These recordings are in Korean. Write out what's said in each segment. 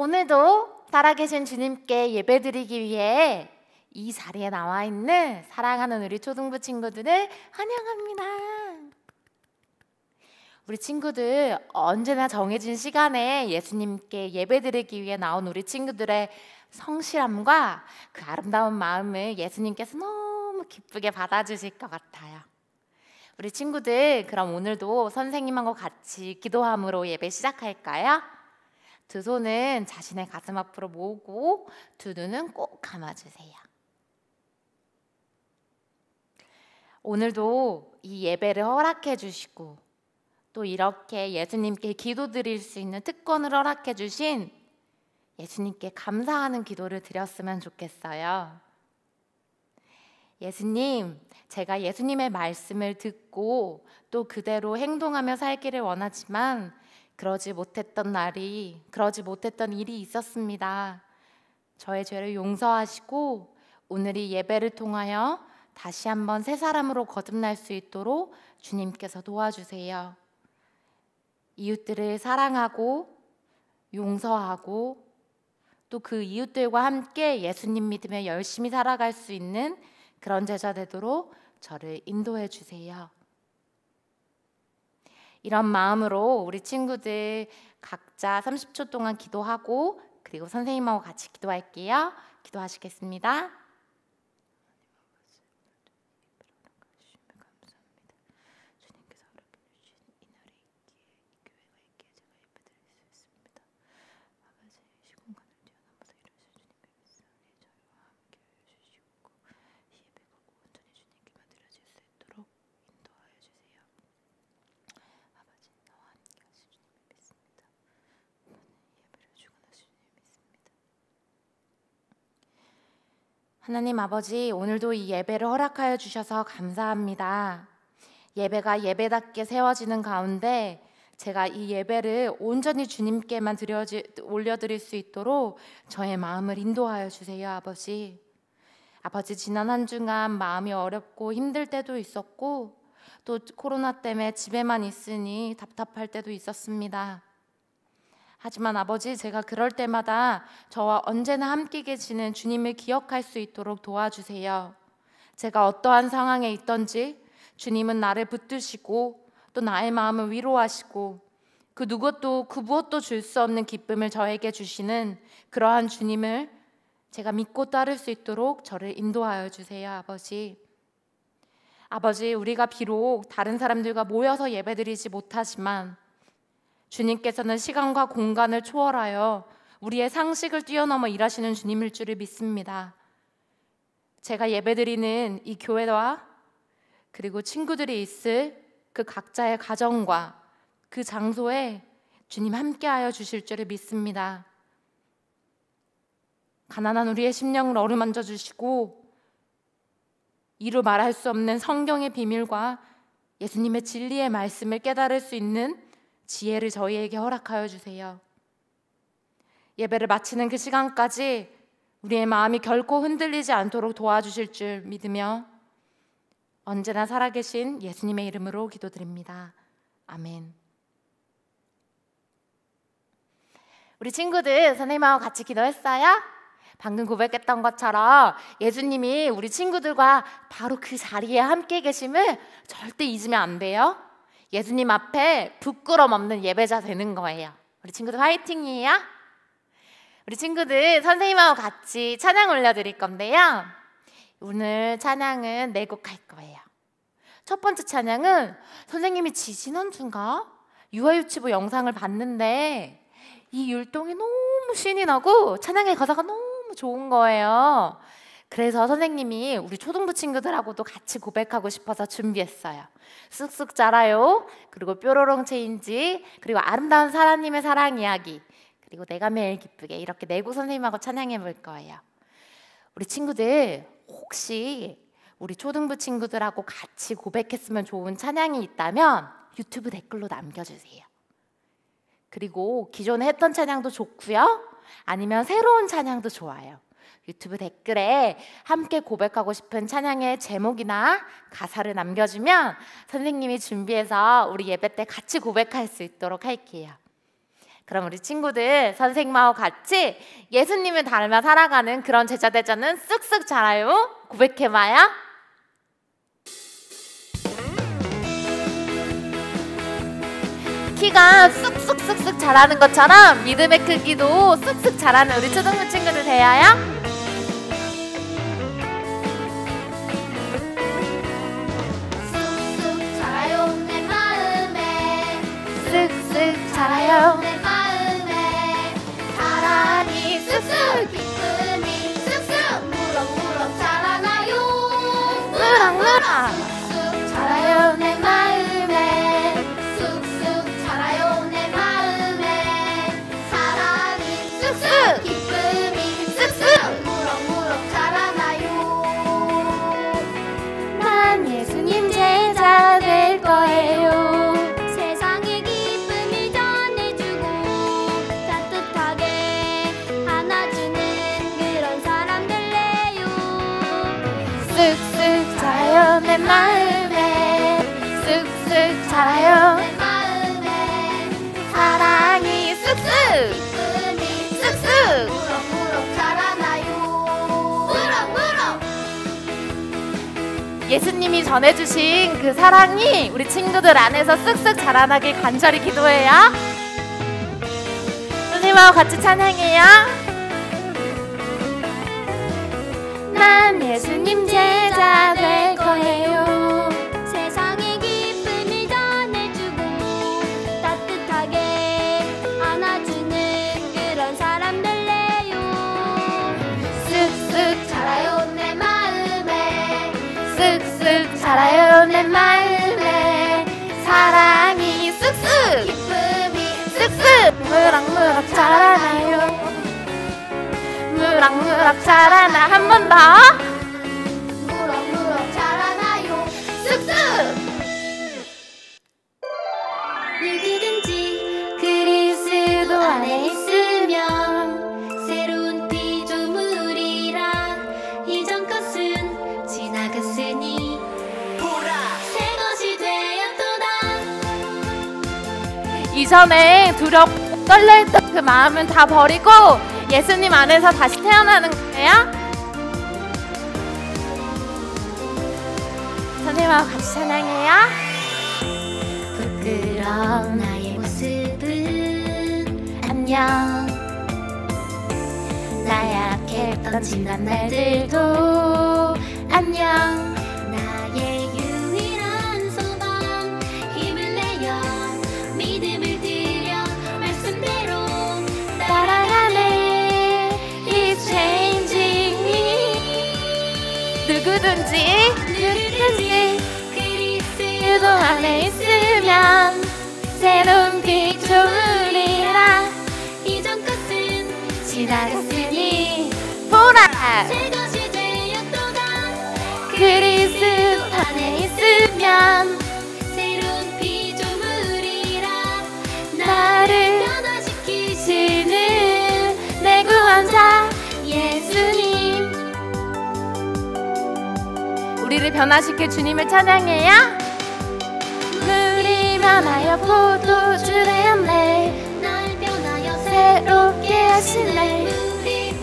오늘도 살아계신 주님께 예배드리기 위해 이 자리에 나와 있는 사랑하는 우리 초등부 친구들을 환영합니다. 우리 친구들, 언제나 정해진 시간에 예수님께 예배드리기 위해 나온 우리 친구들의 성실함과 그 아름다운 마음을 예수님께서 너무 기쁘게 받아주실 것 같아요. 우리 친구들, 그럼 오늘도 선생님하고 같이 기도함으로 예배 시작할까요? 두 손은 자신의 가슴 앞으로 모으고 두 눈은 꼭 감아주세요. 오늘도 이 예배를 허락해 주시고 또 이렇게 예수님께 기도드릴 수 있는 특권을 허락해 주신 예수님께 감사하는 기도를 드렸으면 좋겠어요. 예수님, 제가 예수님의 말씀을 듣고 또 그대로 행동하며 살기를 원하지만 그러지 못했던 일이 있었습니다. 저의 죄를 용서하시고 오늘 이 예배를 통하여 다시 한번 새 사람으로 거듭날 수 있도록 주님께서 도와주세요. 이웃들을 사랑하고 용서하고 또 그 이웃들과 함께 예수님 믿으며 열심히 살아갈 수 있는 그런 제자 되도록 저를 인도해 주세요. 이런 마음으로 우리 친구들 각자 30초 동안 기도하고 그리고 선생님하고 같이 기도할게요. 기도하시겠습니다. 하나님 아버지, 오늘도 이 예배를 허락하여 주셔서 감사합니다. 예배가 예배답게 세워지는 가운데 제가 이 예배를 온전히 주님께만 올려드릴 수 있도록 저의 마음을 인도하여 주세요. 아버지, 지난 한 주간 마음이 어렵고 힘들 때도 있었고 또 코로나 때문에 집에만 있으니 답답할 때도 있었습니다. 하지만 아버지, 제가 그럴 때마다 저와 언제나 함께 계시는 주님을 기억할 수 있도록 도와주세요. 제가 어떠한 상황에 있든지 주님은 나를 붙드시고 또 나의 마음을 위로하시고 그 무엇도 줄 수 없는 기쁨을 저에게 주시는 그러한 주님을 제가 믿고 따를 수 있도록 저를 인도하여 주세요. 아버지, 우리가 비록 다른 사람들과 모여서 예배드리지 못하지만 주님께서는 시간과 공간을 초월하여 우리의 상식을 뛰어넘어 일하시는 주님일 줄을 믿습니다. 제가 예배드리는 이 교회와 그리고 친구들이 있을 그 각자의 가정과 그 장소에 주님 함께하여 주실 줄을 믿습니다. 가난한 우리의 심령을 어루만져 주시고 이루 말할 수 없는 성경의 비밀과 예수님의 진리의 말씀을 깨달을 수 있는 지혜를 저희에게 허락하여 주세요. 예배를 마치는 그 시간까지 우리의 마음이 결코 흔들리지 않도록 도와주실 줄 믿으며 언제나 살아계신 예수님의 이름으로 기도드립니다. 아멘. 우리 친구들 선생님하고 같이 기도했어요? 방금 고백했던 것처럼 예수님이 우리 친구들과 바로 그 자리에 함께 계심을 절대 잊으면 안 돼요. 예수님 앞에 부끄럼 없는 예배자 되는 거예요. 우리 친구들 화이팅이에요. 우리 친구들 선생님하고 같이 찬양 올려드릴 건데요. 오늘 찬양은 4곡 할 거예요. 첫 번째 찬양은 선생님이 지지난주인가 유아유치부 영상을 봤는데 이 율동이 너무 신이 나고 찬양의 가사가 너무 좋은 거예요. 그래서 선생님이 우리 초등부 친구들하고도 같이 고백하고 싶어서 준비했어요. 쑥쑥 자라요, 그리고 뾰로롱 체인지, 그리고 아름다운 사랑님의 사랑 이야기, 그리고 내가 매일 기쁘게, 이렇게 4곡 선생님하고 찬양해 볼 거예요. 우리 친구들 혹시 우리 초등부 친구들하고 같이 고백했으면 좋은 찬양이 있다면 유튜브 댓글로 남겨주세요. 그리고 기존에 했던 찬양도 좋고요, 아니면 새로운 찬양도 좋아요. 유튜브 댓글에 함께 고백하고 싶은 찬양의 제목이나 가사를 남겨주면 선생님이 준비해서 우리 예배 때 같이 고백할 수 있도록 할게요. 그럼 우리 친구들 선생님하고 같이 예수님을 닮아 살아가는 그런 제자 되자는 쓱쓱 자라요. 고백해봐요. 키가 쑥쑥쑥쑥 자라는 것처럼 믿음의 크기도 쑥쑥 자라는 우리 초등부 친구들 되어요. 쑥쑥 자라요 내 마음에 쓱쓱 자라요 내 마음에 사랑이 쑥쑥 기쁨이 쑥쑥 무럭무럭 자라나요 무럭무럭 쑥쑥 자라요 내 마음에 쑥쑥 자라요 내 마음에 사랑이 쑥쑥 기쁨이 쑥쑥 무럭무럭 자라나요 난 예수님 제자 될 거예요. 세상에 기쁨을 전해주고 따뜻하게 안아주는 그런 사람 될래요 쓱쓱 자라요 내 마음에 쓱쓱 자라요 내 마음에 사랑이 쓱쓱 기쁨이 쓱쓱 무럭무럭 자라나요 무럭무럭 예수님이 전해주신 그 사랑이 우리 친구들 안에서 쓱쓱 자라나길 간절히 기도해요. 선생님하고 같이 찬양해요. 난 예수님 제자 될 거예요. 세상에 기쁨을 전해주고 따뜻하게 안아주는 그런 사람 될래요 쓱쓱 자라요 내 마음에 쓱쓱 자라요 내 마음에 사랑이 쓱쓱 기쁨이 쓱쓱 무럭무럭 자라나요. 무럭무럭 자라나. 한 번 더. 무럭무럭 자라나요 쑥쑥 누구든지 그리스도 안에 있으면 새로운 피조물이라 이전 것은 지나갔으니 보라 새 것이 되었도다 이전에 두렵고 떨려있던 그 마음은 다 버리고 예수님 안에서 다시 태어나는 거예요. 선생님하고 같이 찬양해요. 부끄러운 나의 모습은 안녕 나약했던 지난 날들도 안녕 나의 유일한 소망 힘을 내어 믿음을 들여 말씀대로 따라가네 He's changing me. 누구든지 그리스도 안에 있으면 새로운 피조물이라 이전 것은 지나갔으니 보라 새 것이 되었도다 그리스도 안에 있으면 새로운 피조물이라 나를 변화시키시는 내 구원자 예수님. 우리를 변화시킬 주님을 찬양해요. 물이 변하여 포도주 되었네 날 변하여 새롭게 하시네.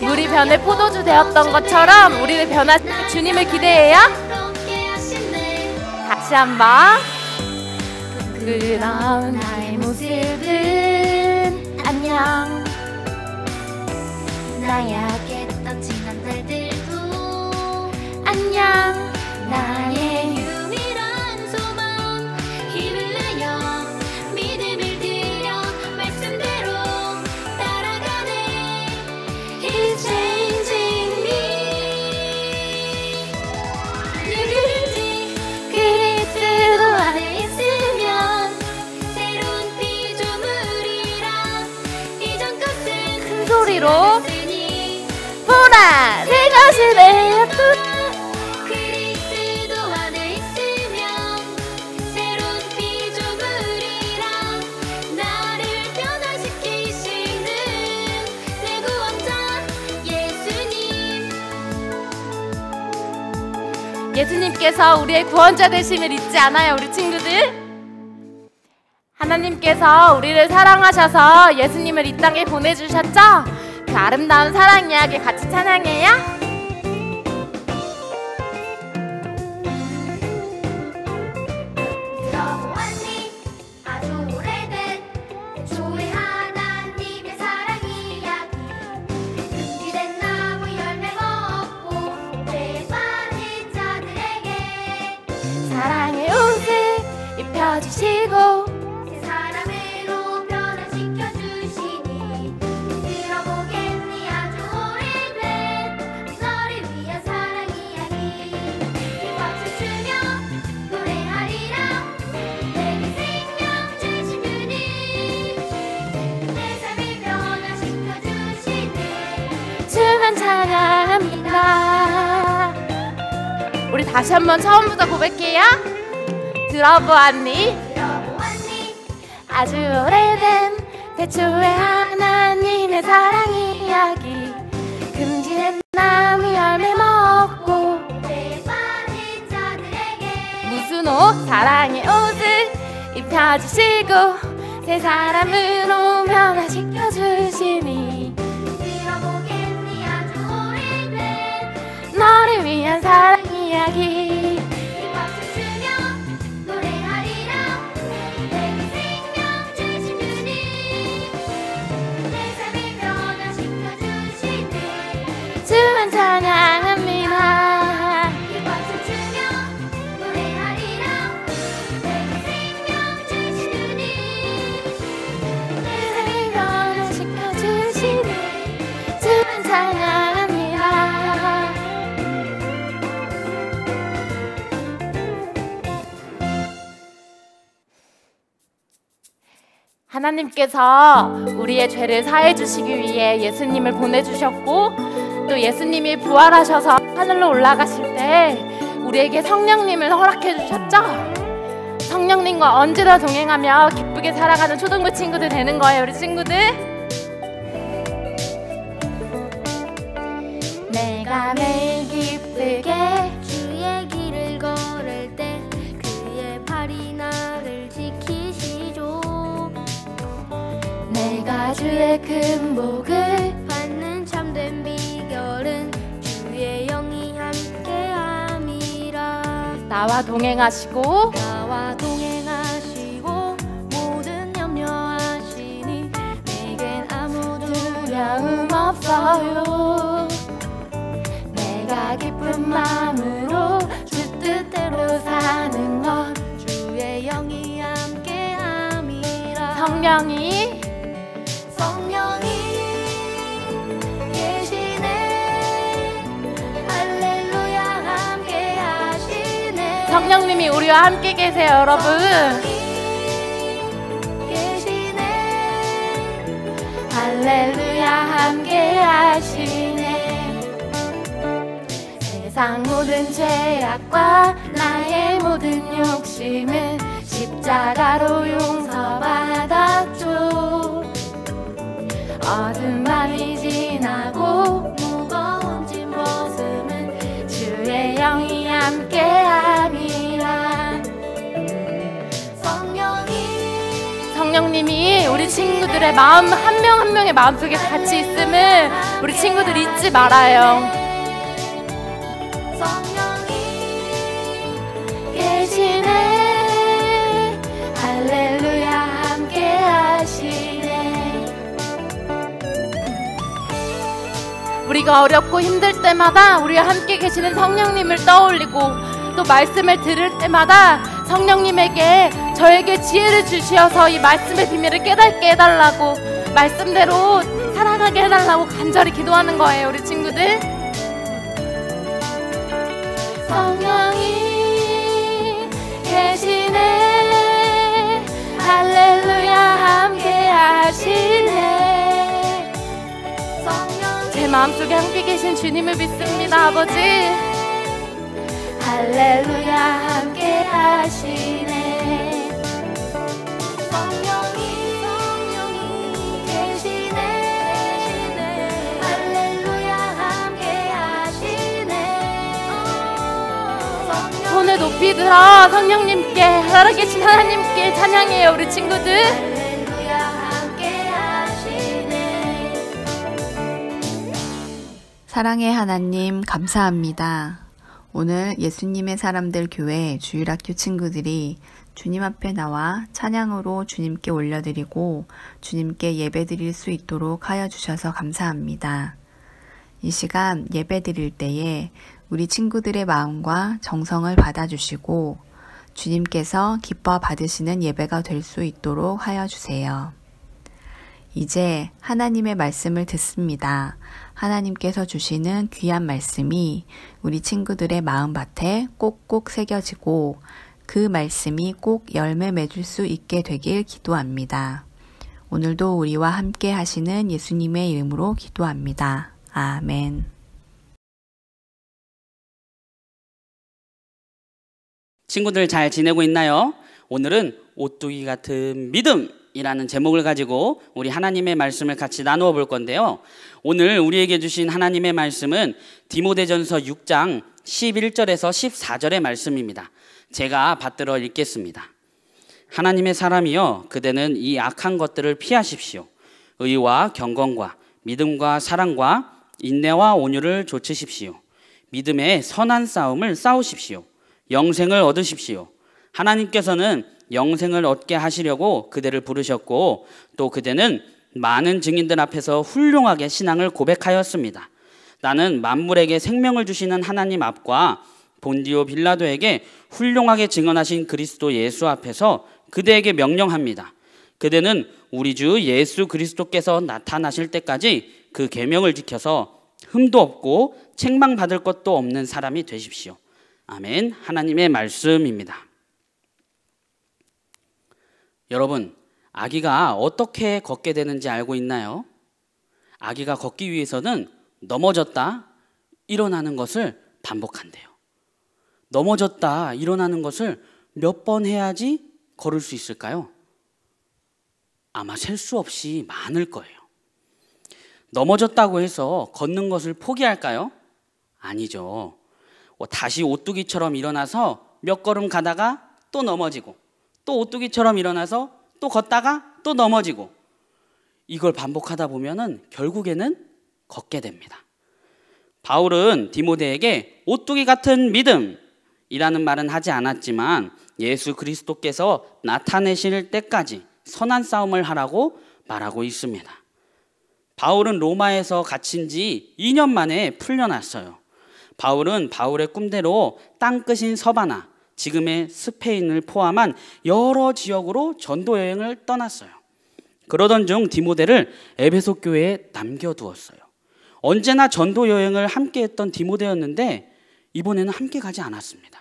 물이 변해 포도주 되었던 것처럼 우리를 변화시킬 주님을 기대해요. 새롭게 하시네 다시 한번. 부끄러운 나의 모습은 안녕 나약했던 지난 날들도 안녕 나의 유일한 소망 힘을 내어 믿음을 들여 말씀대로 따라가네 He's changing me 누구든지 그리스도 안에 있으면 새로운 피조물이라 이전 것은 큰 소리로 지나갔으니 보라 새 것이 되었다. 그리스도 안에 있으면 새로운 피조물이라 나를 변화시키시는 내 구원자 예수님 예수님께서 우리의 구원자 되심을 잊지 않아요. 우리 친구들 하나님께서 우리를 사랑하셔서 예수님을 이 땅에 보내주셨죠? 그 아름다운 사랑 이야기 같이 찬양해요. 사랑의 옷을 입혀주시고 새 사람으로 변화시켜주시니 들어보겠니 아주 오래된 너를 위한 사랑 이야기 이 박수 추며 노래하리라 내게 생명 주신 주님 내 삶을 변화시켜주시니 주만 찬양합니다. 우리 다시 한번 처음부터 고백해요. 들어보았니? 아주 오래된 태초의 하나님의 사랑 이야기 금지된 나무 열매 먹고 배에 빠진 자들에게 무슨 옷? 사랑의 옷을 입혀주시고 새 사람으로 변화시켜주시니 들어보겠니 아주 오래된 너를 위한 사랑 이야기 이 박수 추며 노래하리라 내게 생명 주신 주님 내 삶을 변화시켜주시니 주만 찬양합니다. 이 박수 추며 노래하리라 내게 생명 주신 주님 내 삶을 변화시켜주시니 주만 찬양합니다. 하나님께서 우리의 죄를 사해 주시기 위해 예수님을 보내주셨고 또 예수님이 부활하셔서 하늘로 올라가실 때 우리에게 성령님을 허락해 주셨죠? 성령님과 언제나 동행하며 기쁘게 살아가는 초등부 친구들 되는 거예요. 우리 친구들 내가 매일 기쁘게 주의 길을 걸을 때 그의 팔이 나를 지키시죠 내가 주의 큰 복을 받는 참된 비결은 주의 영이 함께함이라 나와 동행하시고 나와 동행하시고 모든 염려하시니 내겐 아무 두려움 없어요. 내가 기쁜 마음으로 주 뜻대로 사는 것 주의 영이 함께함이라 성령이 계시네 할렐루야 함께하시네 성령님이 우리와 함께 계세요. 여러분 계시네 할렐루야 함께 하시네. 세상 모든 죄악과 나의 모든 욕심은 십자가로 용서받았죠. 어둠 밤이 지나고 무거운 짐 벗음은 주의 영이 함께함이라. 성령님이 우리 친구들의 마음 한 명 한 명의 마음속에 같이 있음을 우리 친구들 잊지 말아요. 계시네 할렐루야 함께 하시네. 우리가 어렵고 힘들 때마다 우리와 함께 계시는 성령님을 떠올리고 또 말씀을 들을 때마다 성령님에게 저에게 지혜를 주시어서 이 말씀의 비밀을 깨닫게 해달라고 말씀대로 살아가게 해달라고 간절히 기도하는 거예요. 우리 친구들 성령이 계시네 할렐루야 함께 하시네. 제 마음속에 함께 계신 주님을 믿습니다. 아버지 할렐루야 함께 하시네. 성령이 계시네 할렐루야 함께 하시네. 손을 손을 높이 들어 성령님께, 살아계신 하나님께 찬양해요. 우리 친구들. 할렐루야 함께 하시네. 사랑의 하나님 감사합니다. 오늘 예수님의 사람들 교회 주일학교 친구들이 주님 앞에 나와 찬양으로 주님께 올려드리고 주님께 예배드릴 수 있도록 하여 주셔서 감사합니다. 이 시간 예배드릴 때에 우리 친구들의 마음과 정성을 받아주시고 주님께서 기뻐 받으시는 예배가 될 수 있도록 하여 주세요. 이제 하나님의 말씀을 듣습니다. 하나님께서 주시는 귀한 말씀이 우리 친구들의 마음밭에 꼭꼭 새겨지고 그 말씀이 꼭 열매 맺을 수 있게 되길 기도합니다. 오늘도 우리와 함께 하시는 예수님의 이름으로 기도합니다. 아멘. 친구들 잘 지내고 있나요? 오늘은 오뚜기 같은 믿음이라는 제목을 가지고 우리 하나님의 말씀을 같이 나누어 볼 건데요. 오늘 우리에게 주신 하나님의 말씀은 디모데전서 6장 11절에서 14절의 말씀입니다. 제가 받들어 읽겠습니다. 하나님의 사람이여, 그대는 이 악한 것들을 피하십시오. 의와 경건과 믿음과 사랑과 인내와 온유를 좇으십시오. 믿음의 선한 싸움을 싸우십시오. 영생을 얻으십시오. 하나님께서는 영생을 얻게 하시려고 그대를 부르셨고 또 그대는 많은 증인들 앞에서 훌륭하게 신앙을 고백하였습니다. 나는 만물에게 생명을 주시는 하나님 앞과 본디오 빌라도에게 훌륭하게 증언하신 그리스도 예수 앞에서 그대에게 명령합니다. 그대는 우리 주 예수 그리스도께서 나타나실 때까지 그 계명을 지켜서 흠도 없고 책망받을 것도 없는 사람이 되십시오. 아멘. 하나님의 말씀입니다. 여러분, 아기가 어떻게 걷게 되는지 알고 있나요? 아기가 걷기 위해서는 넘어졌다 일어나는 것을 반복한대요. 넘어졌다 일어나는 것을 몇 번 해야지 걸을 수 있을까요? 아마 셀 수 없이 많을 거예요. 넘어졌다고 해서 걷는 것을 포기할까요? 아니죠. 다시 오뚜기처럼 일어나서 몇 걸음 가다가 또 넘어지고 또 오뚜기처럼 일어나서 또 걷다가 또 넘어지고 이걸 반복하다 보면은 결국에는 걷게 됩니다. 바울은 디모데에게 오뚜기 같은 믿음이라는 말은 하지 않았지만 예수 그리스도께서 나타내실 때까지 선한 싸움을 하라고 말하고 있습니다. 바울은 로마에서 갇힌 지 2년 만에 풀려났어요. 바울은 바울의 꿈대로 땅끝인 서바나, 지금의 스페인을 포함한 여러 지역으로 전도 여행을 떠났어요. 그러던 중 디모데를 에베소 교회에 남겨두었어요. 언제나 전도 여행을 함께 했던 디모데였는데 이번에는 함께 가지 않았습니다.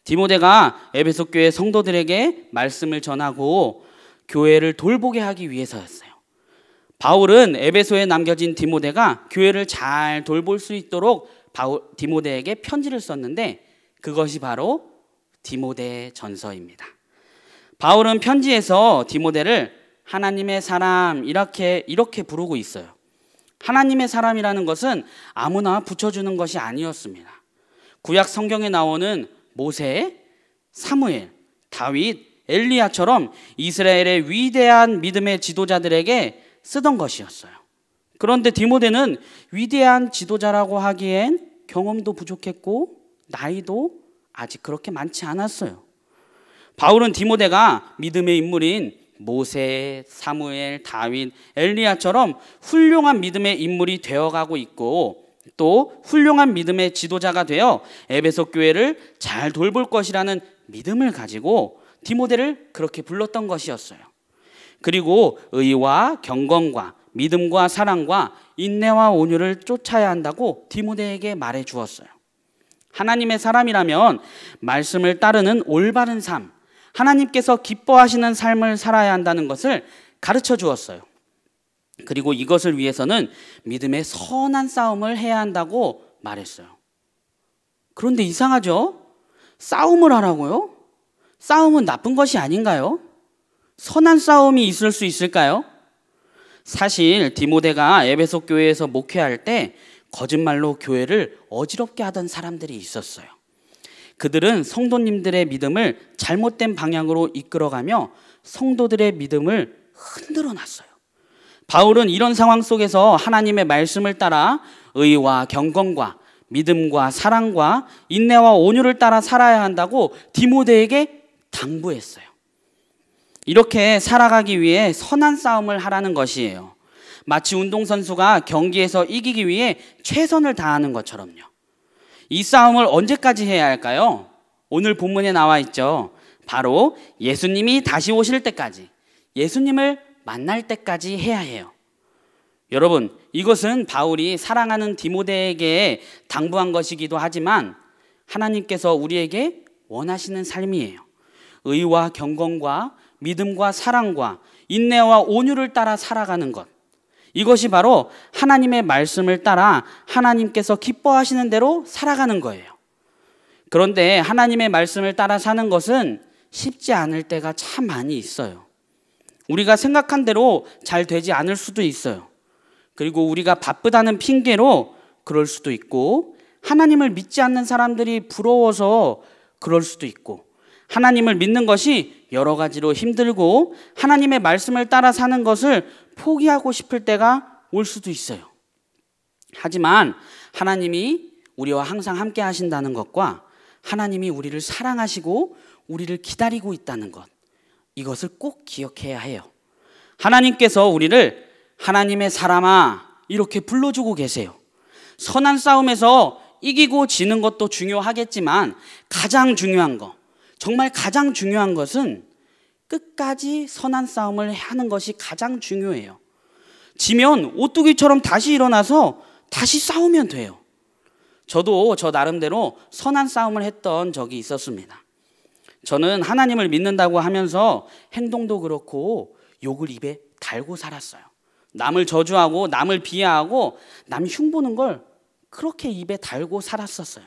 디모데가 에베소 교회 성도들에게 말씀을 전하고 교회를 돌보게 하기 위해서였어요. 바울은 에베소에 남겨진 디모데가 교회를 잘 돌볼 수 있도록 디모데에게 편지를 썼는데 그것이 바로 디모데 전서입니다. 바울은 편지에서 디모데를 하나님의 사람 이렇게 부르고 있어요. 하나님의 사람이라는 것은 아무나 붙여주는 것이 아니었습니다. 구약 성경에 나오는 모세, 사무엘, 다윗, 엘리야처럼 이스라엘의 위대한 믿음의 지도자들에게 쓰던 것이었어요. 그런데 디모데는 위대한 지도자라고 하기엔 경험도 부족했고 나이도 아직 그렇게 많지 않았어요. 바울은 디모데가 믿음의 인물인 모세, 사무엘, 다윗, 엘리야처럼 훌륭한 믿음의 인물이 되어가고 있고 또 훌륭한 믿음의 지도자가 되어 에베소 교회를 잘 돌볼 것이라는 믿음을 가지고 디모데를 그렇게 불렀던 것이었어요. 그리고 의와 경건과 믿음과 사랑과 인내와 온유를 쫓아야 한다고 디모데에게 말해 주었어요. 하나님의 사람이라면 말씀을 따르는 올바른 삶, 하나님께서 기뻐하시는 삶을 살아야 한다는 것을 가르쳐 주었어요. 그리고 이것을 위해서는 믿음의 선한 싸움을 해야 한다고 말했어요. 그런데 이상하죠? 싸움을 하라고요? 싸움은 나쁜 것이 아닌가요? 선한 싸움이 있을 수 있을까요? 사실 디모데가 에베소 교회에서 목회할 때 거짓말로 교회를 어지럽게 하던 사람들이 있었어요. 그들은 성도님들의 믿음을 잘못된 방향으로 이끌어가며 성도들의 믿음을 흔들어 놨어요. 바울은 이런 상황 속에서 하나님의 말씀을 따라 의와 경건과 믿음과 사랑과 인내와 온유를 따라 살아야 한다고 디모데에게 당부했어요. 이렇게 살아가기 위해 선한 싸움을 하라는 것이에요. 마치 운동선수가 경기에서 이기기 위해 최선을 다하는 것처럼요. 이 싸움을 언제까지 해야 할까요? 오늘 본문에 나와 있죠. 바로 예수님이 다시 오실 때까지, 예수님을 만날 때까지 해야 해요. 여러분, 이것은 바울이 사랑하는 디모데에게 당부한 것이기도 하지만 하나님께서 우리에게 원하시는 삶이에요. 의와 경건과 믿음과 사랑과 인내와 온유를 따라 살아가는 것. 이것이 바로 하나님의 말씀을 따라 하나님께서 기뻐하시는 대로 살아가는 거예요. 그런데 하나님의 말씀을 따라 사는 것은 쉽지 않을 때가 참 많이 있어요. 우리가 생각한 대로 잘 되지 않을 수도 있어요. 그리고 우리가 바쁘다는 핑계로 그럴 수도 있고, 하나님을 믿지 않는 사람들이 부러워서 그럴 수도 있고, 하나님을 믿는 것이 여러 가지로 힘들고 하나님의 말씀을 따라 사는 것을 포기하고 싶을 때가 올 수도 있어요. 하지만 하나님이 우리와 항상 함께 하신다는 것과 하나님이 우리를 사랑하시고 우리를 기다리고 있다는 것, 이것을 꼭 기억해야 해요. 하나님께서 우리를 하나님의 사람아 이렇게 불러주고 계세요. 선한 싸움에서 이기고 지는 것도 중요하겠지만 가장 중요한 것, 정말 가장 중요한 것은 끝까지 선한 싸움을 하는 것이 가장 중요해요. 지면 오뚜기처럼 다시 일어나서 다시 싸우면 돼요. 저도 저 나름대로 선한 싸움을 했던 적이 있었습니다. 저는 하나님을 믿는다고 하면서 행동도 그렇고 욕을 입에 달고 살았어요. 남을 저주하고 남을 비하하고 남 흉보는 걸 그렇게 입에 달고 살았었어요.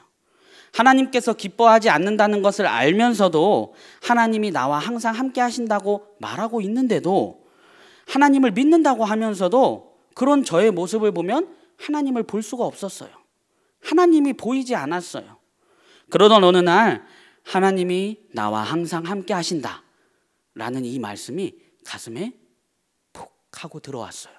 하나님께서 기뻐하지 않는다는 것을 알면서도 하나님이 나와 항상 함께 하신다고 말하고 있는데도, 하나님을 믿는다고 하면서도 그런 저의 모습을 보면 하나님을 볼 수가 없었어요. 하나님이 보이지 않았어요. 그러던 어느 날 하나님이 나와 항상 함께 하신다 라는 이 말씀이 가슴에 푹 하고 들어왔어요.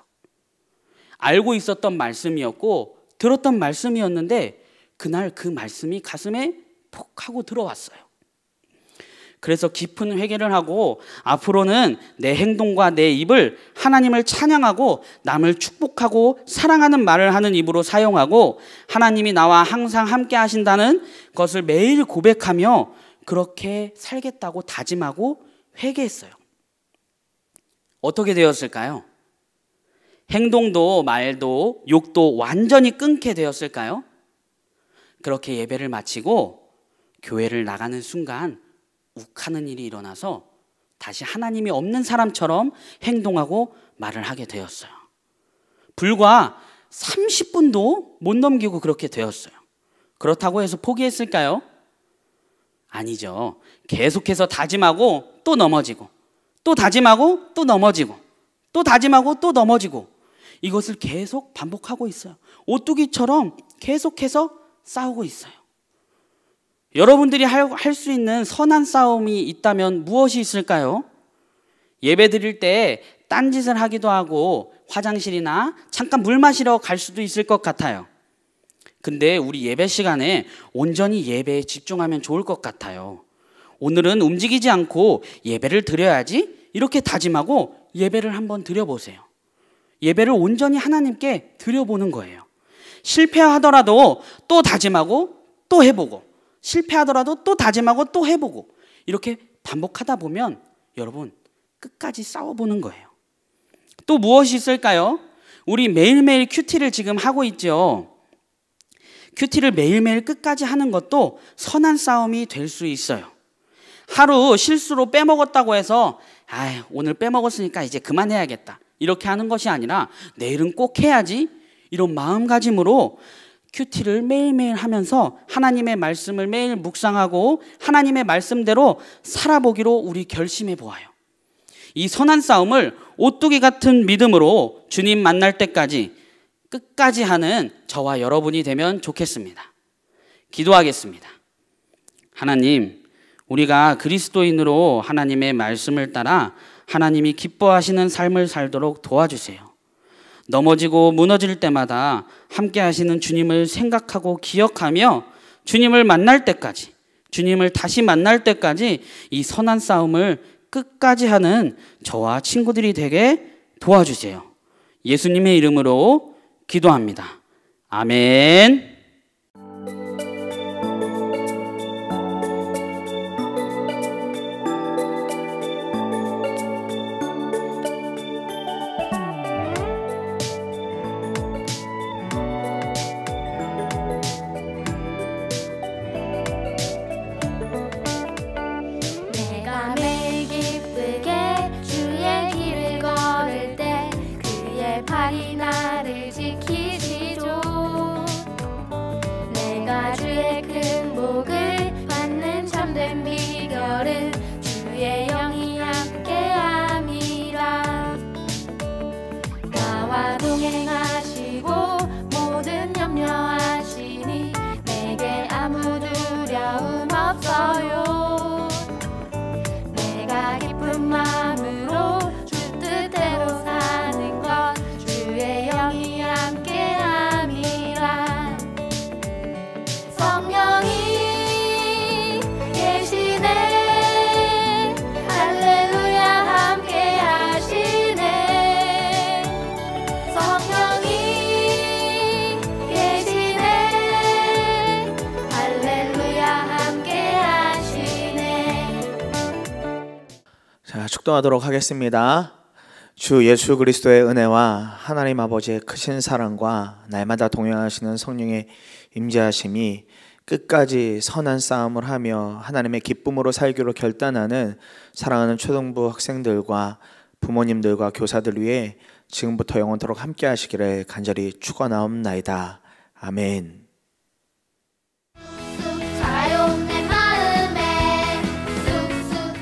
알고 있었던 말씀이었고 들었던 말씀이었는데 그날 그 말씀이 가슴에 푹 하고 들어왔어요. 그래서 깊은 회개를 하고 앞으로는 내 행동과 내 입을 하나님을 찬양하고 남을 축복하고 사랑하는 말을 하는 입으로 사용하고 하나님이 나와 항상 함께 하신다는 것을 매일 고백하며 그렇게 살겠다고 다짐하고 회개했어요. 어떻게 되었을까요? 행동도 말도 욕도 완전히 끊게 되었을까요? 그렇게 예배를 마치고 교회를 나가는 순간 욱하는 일이 일어나서 다시 하나님이 없는 사람처럼 행동하고 말을 하게 되었어요. 불과 30분도 못 넘기고 그렇게 되었어요. 그렇다고 해서 포기했을까요? 아니죠. 계속해서 다짐하고 또 넘어지고, 또 다짐하고 또 넘어지고, 또 다짐하고 또 넘어지고, 이것을 계속 반복하고 있어요. 오뚜기처럼 계속해서 싸우고 있어요. 여러분들이 할 수 있는 선한 싸움이 있다면 무엇이 있을까요? 예배 드릴 때 딴짓을 하기도 하고 화장실이나 잠깐 물 마시러 갈 수도 있을 것 같아요. 근데 우리 예배 시간에 온전히 예배에 집중하면 좋을 것 같아요. 오늘은 움직이지 않고 예배를 드려야지 이렇게 다짐하고 예배를 한번 드려보세요. 예배를 온전히 하나님께 드려보는 거예요. 실패하더라도 또 다짐하고 또 해보고, 실패하더라도 또 다짐하고 또 해보고, 이렇게 반복하다 보면 여러분 끝까지 싸워보는 거예요. 또 무엇이 있을까요? 우리 매일매일 큐티를 지금 하고 있죠. 큐티를 매일매일 끝까지 하는 것도 선한 싸움이 될 수 있어요. 하루 실수로 빼먹었다고 해서 오늘 빼먹었으니까 이제 그만해야겠다 이렇게 하는 것이 아니라 내일은 꼭 해야지 이런 마음가짐으로 큐티를 매일매일 하면서 하나님의 말씀을 매일 묵상하고 하나님의 말씀대로 살아보기로 우리 결심해 보아요. 이 선한 싸움을 오뚜기 같은 믿음으로 주님 만날 때까지 끝까지 하는 저와 여러분이 되면 좋겠습니다. 기도하겠습니다. 하나님, 우리가 그리스도인으로 하나님의 말씀을 따라 하나님이 기뻐하시는 삶을 살도록 도와주세요. 넘어지고 무너질 때마다 함께 하시는 주님을 생각하고 기억하며 주님을 만날 때까지, 주님을 다시 만날 때까지 이 선한 싸움을 끝까지 하는 저와 친구들이 되게 도와주세요. 예수님의 이름으로 기도합니다. 아멘. 내가 매일 기쁘게 주의 길을 걸을 때 그의 팔이 나를 지키시죠. 내가 주의 큰 복을 받는 참된 비결은 주의 영이 함께함이라. 나와 동행하시고 모든 염려하시니 내게 아무 두려움 없어요. 내가 기쁜 마음으로 주 뜻대로 사는 것 주의 영이 함께함이라. 성령이 계시네. 할렐루야 함께하시네. 성령이 계시네. 할렐루야 함께하시네. 자, 축도하도록 하겠습니다. 주 예수 그리스도의 은혜와 하나님 아버지의 크신 사랑과 날마다 동행하시는 성령의 임재하심이 끝까지 선한 싸움을 하며 하나님의 기쁨으로 살기로 결단하는 사랑하는 초등부 학생들과 부모님들과 교사들 위해 지금부터 영원토록 함께 하시기를 간절히 축원하옵나이다. 아멘. 자요 내 마음에 쑥쑥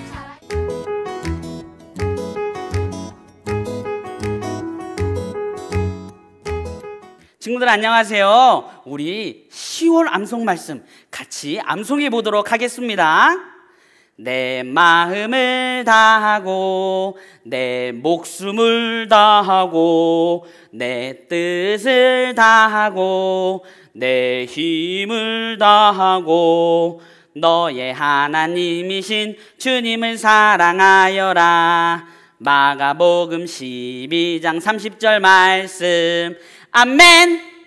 친구들 안녕하세요. 우리 10월 암송 말씀 같이 암송해 보도록 하겠습니다. 내 마음을 다하고 내 목숨을 다하고 내 뜻을 다하고 내 힘을 다하고 너의 하나님이신 주님을 사랑하여라. 마가복음 12장 30절 말씀. 아멘.